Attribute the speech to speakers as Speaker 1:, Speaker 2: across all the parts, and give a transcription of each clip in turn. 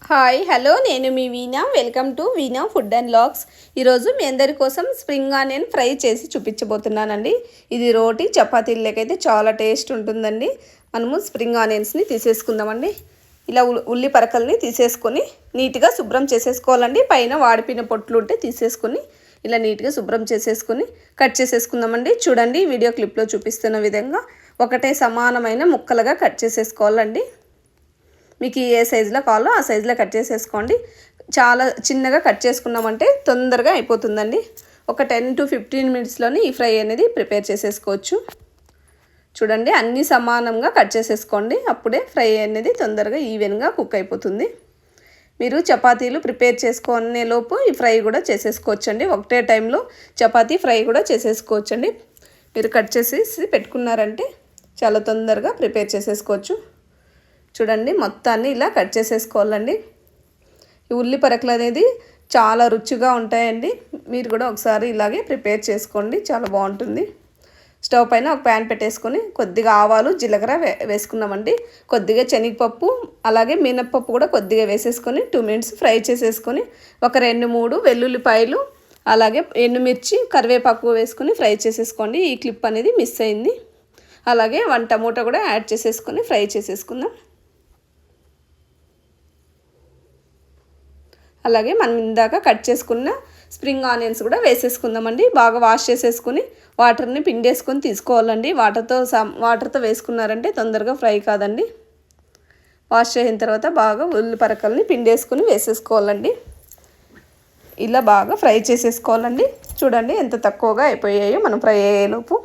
Speaker 1: Hi hello నేను మీ Veena. Welcome to Veena food and vlogs. ఈరోజు మీ అందరి కోసం స్ప్రింగ్ ఆనియన్ ఫ్రై చేసి చూపించబోతున్నానండి. ఇది రోటీ చపాతీలకైతే చాలా టేస్ట్ ఉంటుందండి. మనము స్ప్రింగ్ ఆనియన్స్ని తీసేసుకుందామండి. ఇలా ఉల్లి పరకల్ని తీసేసుకొని నీట్గా శుభ్రం చేసేసుకోవాలండి. పైన వాడిపోయిన పొట్లు ఉంటే తీసేసుకొని ఇలా నీట్గా శుభ్రం చేసేసుకొని కట్ చేసేసుకుందామండి. చూడండి వీడియో క్లిప్లో చూపిస్తున్న విధంగా ఒకటే సమానమైన ముక్కలుగా కట్ చేసేసుకోవాలండి. మీకు ఏ సైజులో కావాలో ఆ సైజులో కట్ చేసేసుకోండి. చాలా చిన్నగా కట్ చేసుకున్నామంటే తొందరగా అయిపోతుందండి. ఒక 10 to 15 మినిట్స్లోనే ఈ ఫ్రై అనేది ప్రిపేర్ చేసేసుకోవచ్చు. చూడండి అన్నీ సమానంగా కట్ చేసేసుకోండి. అప్పుడే ఫ్రై అనేది తొందరగా ఈవెన్గా కుక్ అయిపోతుంది. మీరు చపాతీలు ప్రిపేర్ చేసుకునే లోపు ఈ ఫ్రై కూడా చేసేసుకోవచ్చండి. ఒకటే టైంలో చపాతీ ఫ్రై కూడా చేసేసుకోవచ్చండి. మీరు కట్ చేసేసి పెట్టుకున్నారంటే చాలా తొందరగా ప్రిపేర్ చేసేసుకోవచ్చు. చూడండి మొత్తాన్ని ఇలా కట్ చేసేసుకోవాలండి. ఈ ఉల్లి పరకలు అనేది చాలా రుచిగా ఉంటాయండి. మీరు కూడా ఒకసారి ఇలాగే ప్రిపేర్ చేసుకోండి, చాలా బాగుంటుంది. స్టవ్ పైన ఒక ప్యాన్ పెట్టేసుకొని కొద్దిగా ఆవాలు జీలకర్ర వేసుకున్నామండి. కొద్దిగా శనగపప్పు అలాగే మినప్పప్పు కూడా కొద్దిగా వేసేసుకొని 2 మినిట్స్ ఫ్రై చేసేసుకొని ఒక 2-3 వెల్లుల్లిపాయలు అలాగే ఎండుమిర్చి కరివేపాకు వేసుకొని ఫ్రై చేసేసుకోండి. ఈ క్లిప్ అనేది మిస్ అయింది. అలాగే 1 టమోటా కూడా యాడ్ చేసేసుకొని ఫ్రై చేసేసుకుందాం. అలాగే మనం ఇందాక కట్ చేసుకున్న స్ప్రింగ్ ఆనియన్స్ కూడా వేసేసుకుందామండి. బాగా వాష్ చేసేసుకుని వాటర్ని పిండేసుకొని తీసుకోవాలండి. వాటర్తో వేసుకున్నారంటే తొందరగా ఫ్రై కాదండి. వాష్ చేసిన తర్వాత బాగా ఉల్లి పరకల్ని పిండేసుకుని వేసేసుకోవాలండి. ఇలా బాగా ఫ్రై చేసేసుకోవాలండి. చూడండి ఎంత తక్కువగా అయిపోయాయో మనం ఫ్రై అయ్యేలోపు.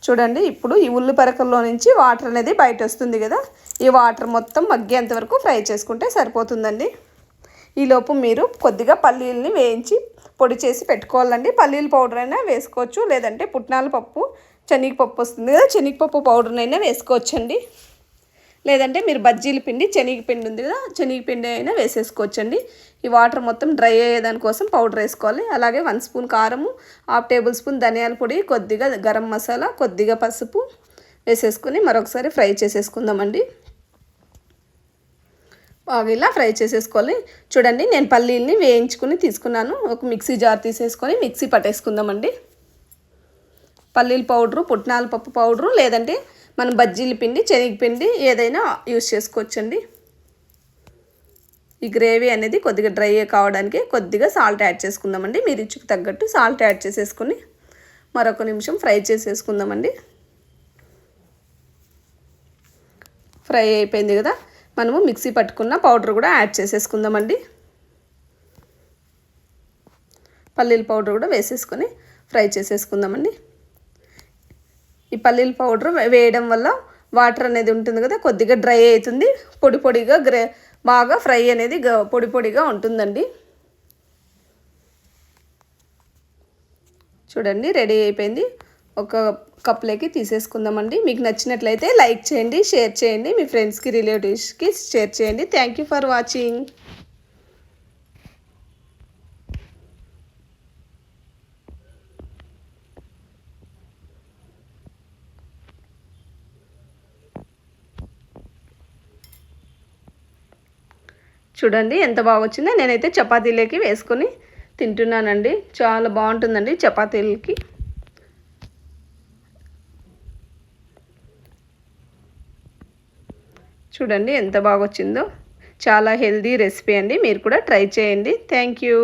Speaker 1: చూడండి ఇప్పుడు ఈ ఉల్లి పరకల్లో నుంచి వాటర్ అనేది బయట వస్తుంది కదా, ఈ వాటర్ మొత్తం మగ్గేంత వరకు ఫ్రై చేసుకుంటే సరిపోతుందండి. ఈలోపు మీరు కొద్దిగా పల్లీలని వేయించి పొడి చేసి పెట్టుకోవాలండి. పల్లీల పౌడర్ అయినా వేసుకోవచ్చు, లేదంటే పుట్నాల పప్పు శనగపప్పు వస్తుంది కదా, శనగపప్పు పౌడర్నైనా వేసుకోవచ్చండి. లేదంటే మీరు బజ్జీల పిండి శనగపిండి ఉంది కదా, శనగపిండి అయినా వేసేసుకోవచ్చండి. ఈ వాటర్ మొత్తం డ్రై అయ్యేదానికోసం పౌడర్ వేసుకోవాలి. అలాగే 1 స్పూన్ కారము, 1/2 టేబుల్ స్పూన్ ధనియాల పొడి, కొద్దిగా గరం మసాలా, కొద్దిగా పసుపు వేసేసుకొని మరొకసారి ఫ్రై చేసేసుకుందామండి. బాగా ఇలా ఫ్రై చేసేసుకోవాలి. చూడండి నేను పల్లీల్ని వేయించుకుని తీసుకున్నాను. ఒక మిక్సీ జార్ తీసేసుకొని మిక్సీ పట్టేసుకుందామండి. పల్లీల పౌడరు, పుట్నాల పప్పు పౌడరు, లేదంటే మనం బజ్జీల పిండి శనగపిండి ఏదైనా యూస్ చేసుకోవచ్చండి. ఈ గ్రేవీ అనేది కొద్దిగా డ్రై కావడానికి కొద్దిగా సాల్ట్ యాడ్ చేసుకుందామండి. మీ రుచికి తగ్గట్టు సాల్ట్ యాడ్ చేసేసుకొని మరొక నిమిషం ఫ్రై చేసేసుకుందామండి. ఫ్రై అయిపోయింది కదా, మనము మిక్సీ పట్టుకున్న పౌడర్ కూడా యాడ్ చేసేసుకుందామండి. పల్లీల పౌడర్ కూడా వేసేసుకొని ఫ్రై చేసేసుకుందామండి. ఈ పల్లీల పౌడర్ వేయడం వల్ల వాటర్ అనేది ఉంటుంది కదా, కొద్దిగా డ్రై అవుతుంది. పొడి పొడిగా బాగా ఫ్రై అనేది పొడి పొడిగా ఉంటుందండి. చూడండి రెడీ అయిపోయింది. ఒక కప్లోకి తీసేసుకుందామండి. మీకు నచ్చినట్లయితే లైక్ చేయండి, షేర్ చేయండి, మీ ఫ్రెండ్స్కి రిలేటివ్స్కి షేర్ చేయండి. Thank you for watching. చూడండి ఎంత బాగా వచ్చిందో. నేనైతే చపాతీలోకి వేసుకొని తింటున్నానండి. చాలా బాగుంటుందండి చపాతీలకి. చూడండి ఎంత బాగా వచ్చిందో. చాలా హెల్దీ రెసిపీ అండి. మీరు కూడా ట్రై చేయండి. Thank you.